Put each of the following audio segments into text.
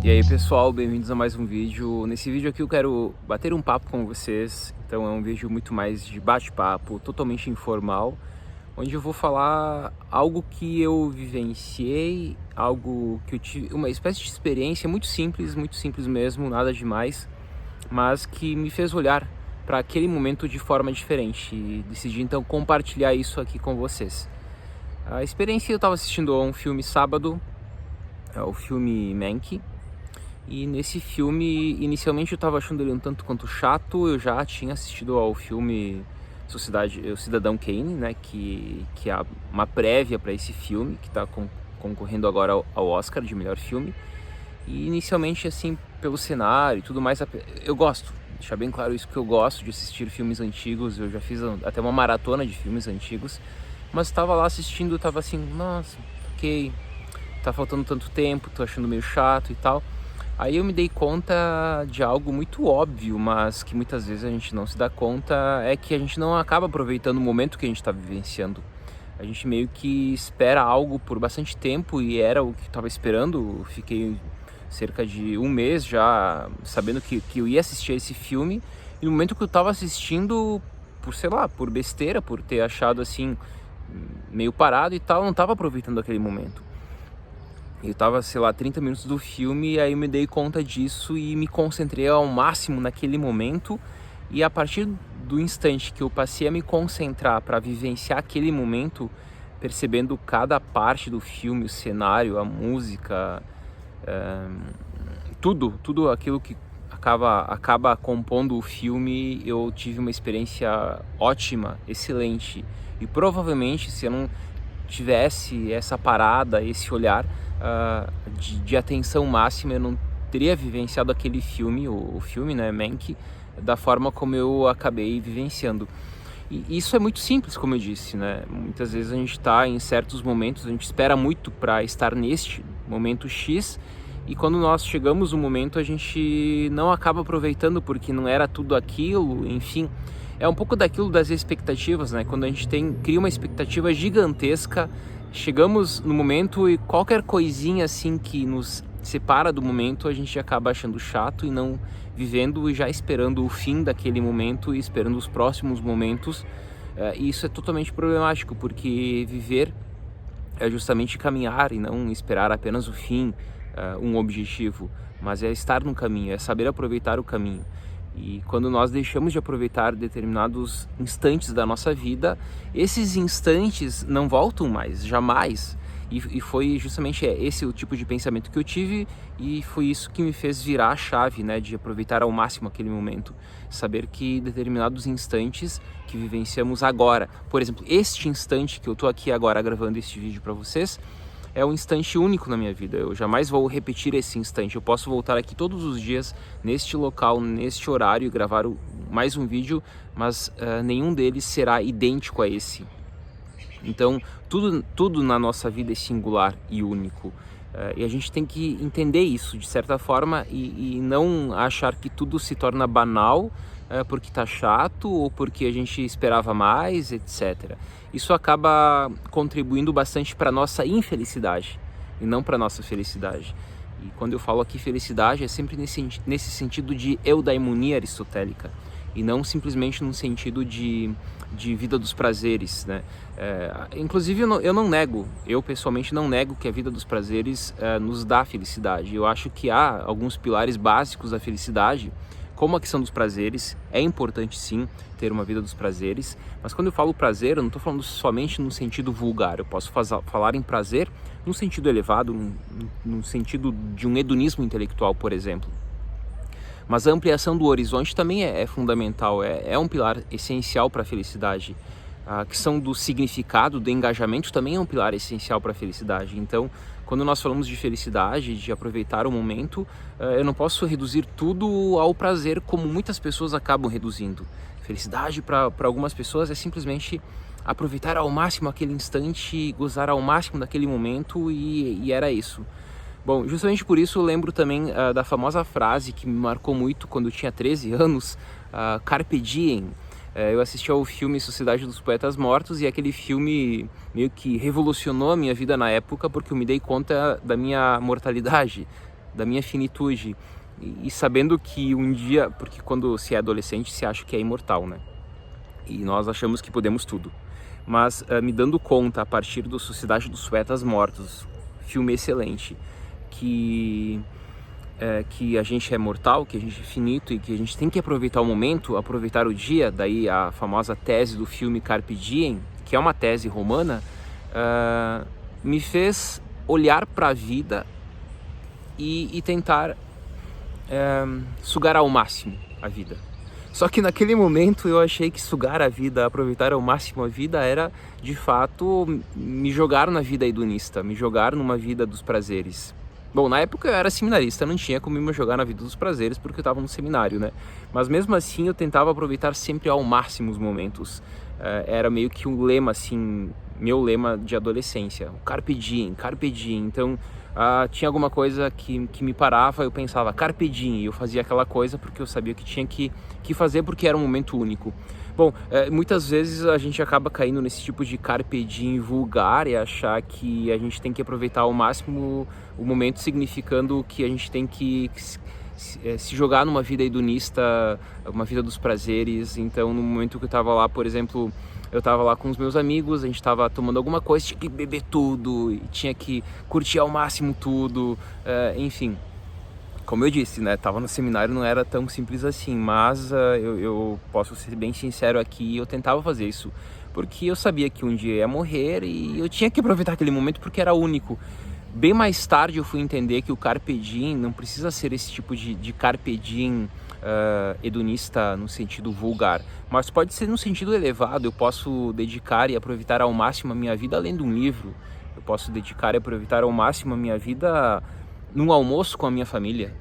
E aí pessoal, bem-vindos a mais um vídeo. Nesse vídeo aqui eu quero bater um papo com vocês. Então é um vídeo muito mais de bate-papo, totalmente informal, onde eu vou falar algo que eu vivenciei, algo que eu tive, uma espécie de experiência muito simples mesmo, nada demais, mas que me fez olhar para aquele momento de forma diferente e decidi então compartilhar isso aqui com vocês. A experiência, eu estava assistindo a um filme sábado, é o filme Mank. E nesse filme, inicialmente eu estava achando ele um tanto quanto chato. Eu já tinha assistido ao filme o Cidadão Kane, né, que é uma prévia para esse filme, que está concorrendo agora ao Oscar de melhor filme. E inicialmente, assim, pelo cenário e tudo mais, eu gosto, deixar bem claro isso, que eu gosto de assistir filmes antigos. Eu já fiz até uma maratona de filmes antigos, mas estava lá assistindo, estava assim, nossa, ok, tá faltando tanto tempo, tô achando meio chato e tal. Aí eu me dei conta de algo muito óbvio, mas que muitas vezes a gente não se dá conta, é que a gente não acaba aproveitando o momento que a gente está vivenciando. A gente meio que espera algo por bastante tempo, e era o que eu estava esperando. Fiquei cerca de um mês já sabendo que eu ia assistir esse filme, e no momento que eu estava assistindo, por sei lá, por besteira, por ter achado assim, meio parado e tal, eu não estava aproveitando aquele momento. Eu tava, sei lá, 30 minutos do filme, e aí eu me dei conta disso e me concentrei ao máximo naquele momento. E a partir do instante que eu passei a me concentrar para vivenciar aquele momento, percebendo cada parte do filme, o cenário, a música, tudo aquilo que acaba compondo o filme, eu tive uma experiência ótima, excelente. E provavelmente, se eu não tivesse essa parada, esse olhar de atenção máxima, eu não teria vivenciado aquele filme, o filme, né, Mank, da forma como eu acabei vivenciando. E isso é muito simples, como eu disse, né? Muitas vezes a gente está em certos momentos, a gente espera muito para estar neste momento X, e quando nós chegamos no momento, a gente não acaba aproveitando porque não era tudo aquilo, enfim. É um pouco daquilo das expectativas, né? Quando a gente cria uma expectativa gigantesca, chegamos no momento e qualquer coisinha assim que nos separa do momento, a gente acaba achando chato e não vivendo, e já esperando o fim daquele momento e esperando os próximos momentos. E isso é totalmente problemático, porque viver é justamente caminhar e não esperar apenas o fim, um objetivo, mas é estar no caminho, é saber aproveitar o caminho. E quando nós deixamos de aproveitar determinados instantes da nossa vida, esses instantes não voltam mais, jamais. E foi justamente esse o tipo de pensamento que eu tive, e foi isso que me fez virar a chave, né, de aproveitar ao máximo aquele momento. Saber que determinados instantes que vivenciamos agora, por exemplo, este instante que eu tô aqui agora gravando este vídeo para vocês, é um instante único na minha vida. Eu jamais vou repetir esse instante. Eu posso voltar aqui todos os dias, neste local, neste horário, e gravar mais um vídeo, mas nenhum deles será idêntico a esse. Então, tudo na nossa vida é singular e único. E a gente tem que entender isso, de certa forma, e não achar que tudo se torna banal porque tá chato ou porque a gente esperava mais, etc. Isso acaba contribuindo bastante para nossa infelicidade e não para nossa felicidade. E quando eu falo aqui felicidade, é sempre nesse sentido de eudaimonia aristotélica, e não simplesmente no sentido de vida dos prazeres, né? Inclusive eu não nego, eu pessoalmente não nego que a vida dos prazeres nos dá felicidade. Eu acho que há alguns pilares básicos da felicidade, como a questão dos prazeres. É importante sim ter uma vida dos prazeres, mas quando eu falo prazer, eu não estou falando somente no sentido vulgar. Eu posso falar em prazer num sentido elevado, num sentido de um hedonismo intelectual, por exemplo. Mas a ampliação do horizonte também é fundamental, é um pilar essencial para a felicidade. A questão do significado, do engajamento também é um pilar essencial para a felicidade. Então, quando nós falamos de felicidade, de aproveitar o momento, eu não posso reduzir tudo ao prazer, como muitas pessoas acabam reduzindo. Felicidade para algumas pessoas é simplesmente aproveitar ao máximo aquele instante, gozar ao máximo daquele momento, e era isso. Bom, justamente por isso eu lembro também da famosa frase que me marcou muito quando eu tinha 13 anos, Carpe Diem. Eu assisti ao filme Sociedade dos Poetas Mortos, e aquele filme meio que revolucionou a minha vida na época, porque eu me dei conta da minha mortalidade. da minha finitude, e sabendo que um dia, porque quando se é adolescente se acha que é imortal, né? E nós achamos que podemos tudo. Mas me dando conta a partir do Sociedade dos Poetas Mortos, filme excelente, que a gente é mortal, que a gente é finito e que a gente tem que aproveitar o momento, aproveitar o dia, daí a famosa tese do filme Carpe Diem, que é uma tese romana, me fez olhar para a vida e tentar sugar ao máximo a vida. Só que naquele momento eu achei que sugar a vida, aproveitar ao máximo a vida, era de fato me jogar na vida hedonista, me jogar numa vida dos prazeres. Bom, na época eu era seminarista, não tinha como me jogar na vida dos prazeres porque eu estava no seminário, né? Mas mesmo assim eu tentava aproveitar sempre ao máximo os momentos. Era meio que um lema, assim, meu lema de adolescência, o Carpe Diem, Carpe Diem. Então tinha alguma coisa que me parava, eu pensava Carpe Diem, e eu fazia aquela coisa porque eu sabia que tinha que fazer porque era um momento único. Bom, muitas vezes a gente acaba caindo nesse tipo de carpe diem vulgar e achar que a gente tem que aproveitar ao máximo o momento, significando que a gente tem que se jogar numa vida hedonista, uma vida dos prazeres. Então, no momento que eu estava lá, por exemplo, eu estava lá com os meus amigos, a gente estava tomando alguma coisa, tinha que beber tudo, e tinha que curtir ao máximo tudo, enfim. Como eu disse, né, tava no seminário, não era tão simples assim, mas eu posso ser bem sincero aqui, eu tentava fazer isso, porque eu sabia que um dia ia morrer e eu tinha que aproveitar aquele momento porque era único. Bem mais tarde eu fui entender que o Carpe Diem não precisa ser esse tipo de Carpe Diem hedonista no sentido vulgar, mas pode ser no sentido elevado. Eu posso dedicar e aproveitar ao máximo a minha vida lendo um livro, eu posso dedicar e aproveitar ao máximo a minha vida num almoço com a minha família.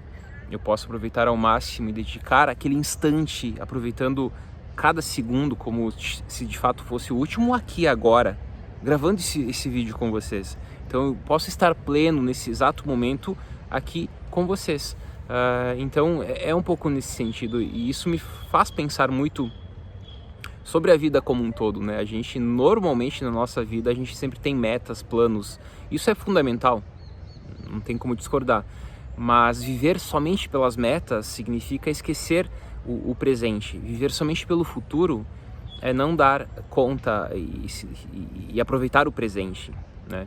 Eu posso aproveitar ao máximo e dedicar aquele instante, aproveitando cada segundo como se de fato fosse o último, aqui agora, gravando esse vídeo com vocês. Então eu posso estar pleno nesse exato momento aqui com vocês. Então é um pouco nesse sentido, e isso me faz pensar muito sobre a vida como um todo, né? A gente normalmente na nossa vida a gente sempre tem metas, planos. Isso é fundamental. Não tem como discordar, mas viver somente pelas metas significa esquecer o presente. Viver somente pelo futuro é não dar conta e aproveitar o presente, né?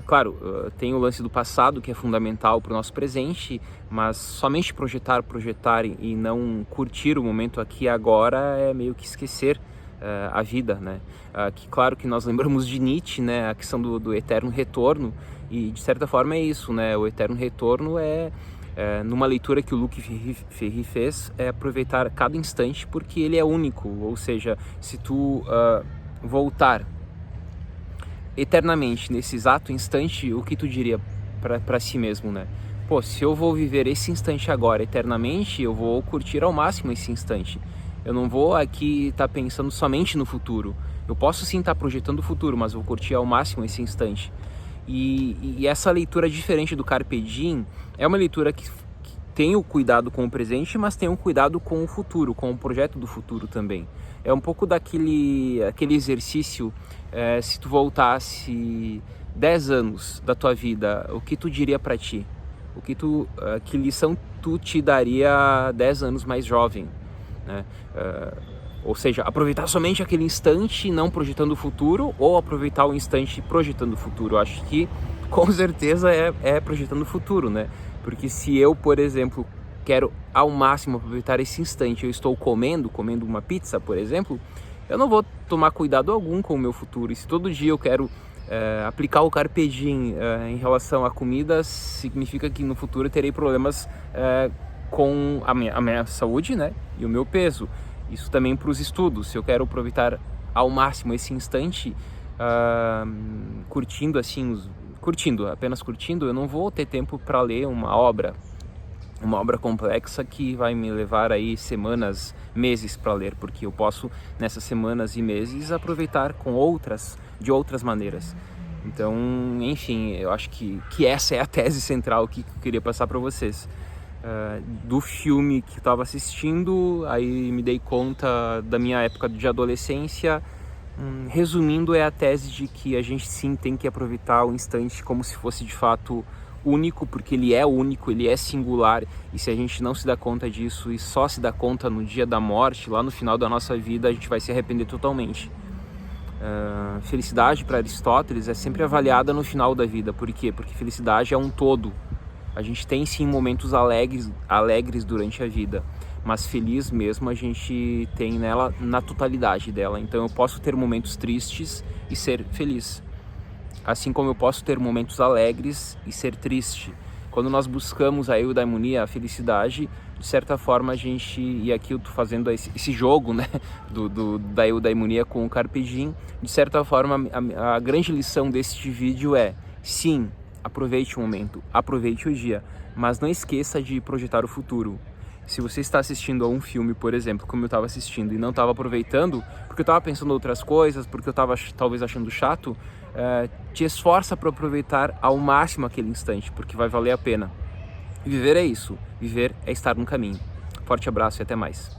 Claro, tem o lance do passado que é fundamental para o nosso presente, mas somente projetar e não curtir o momento aqui e agora é meio que esquecer a vida, né? Claro que nós lembramos de Nietzsche, né? A questão do eterno retorno, e de certa forma é isso, né? O eterno retorno numa leitura que o Luc Ferry fez, é aproveitar cada instante porque ele é único. Ou seja, se tu voltar eternamente nesse exato instante, o que tu diria para si mesmo, né? Pô, se eu vou viver esse instante agora eternamente, eu vou curtir ao máximo esse instante. Eu não vou aqui estar pensando somente no futuro. Eu posso sim estar projetando o futuro, mas vou curtir ao máximo esse instante. E essa leitura diferente do Carpe Diem é uma leitura que tem o cuidado com o presente, mas tem o cuidado com o futuro, com o projeto do futuro também. É um pouco aquele exercício, se tu voltasse 10 anos da tua vida, o que tu diria para ti? Que lição tu te daria 10 anos mais jovem, né? Ou seja, aproveitar somente aquele instante não projetando o futuro, ou aproveitar o instante projetando o futuro. Eu acho que com certeza é projetando o futuro, né? Porque se eu, por exemplo, quero ao máximo aproveitar esse instante, eu estou comendo uma pizza, por exemplo, eu não vou tomar cuidado algum com o meu futuro. E se todo dia eu quero aplicar o Carpe Diem em relação à comida, significa que no futuro eu terei problemas com a minha saúde, né? E o meu peso. Isso também para os estudos. Se eu quero aproveitar ao máximo esse instante, apenas curtindo, eu não vou ter tempo para ler uma obra complexa que vai me levar aí semanas, meses para ler, porque eu posso nessas semanas e meses aproveitar de outras maneiras. Então, enfim, eu acho que essa é a tese central que eu queria passar para vocês. Do filme que estava assistindo, aí me dei conta da minha época de adolescência. Resumindo, é a tese de que a gente sim tem que aproveitar o instante como se fosse de fato único, porque ele é único, ele é singular, e se a gente não se dá conta disso e só se dá conta no dia da morte, lá no final da nossa vida, a gente vai se arrepender totalmente. Felicidade para Aristóteles é sempre avaliada no final da vida. Por quê? Porque felicidade é um todo. A gente tem sim momentos alegres durante a vida, mas feliz mesmo a gente tem nela na totalidade dela. Então eu posso ter momentos tristes e ser feliz, assim como eu posso ter momentos alegres e ser triste. Quando nós buscamos a eudaimonia, a felicidade, de certa forma a gente, e aqui eu tô fazendo esse jogo, né, da eudaimonia com o Carpe Diem, de certa forma a grande lição deste vídeo é, sim, aproveite o momento, aproveite o dia, mas não esqueça de projetar o futuro. Se você está assistindo a um filme, por exemplo, como eu estava assistindo e não estava aproveitando, porque eu estava pensando em outras coisas, porque eu estava talvez achando chato, te esforça para aproveitar ao máximo aquele instante, porque vai valer a pena. Viver é isso, viver é estar no caminho. Forte abraço e até mais.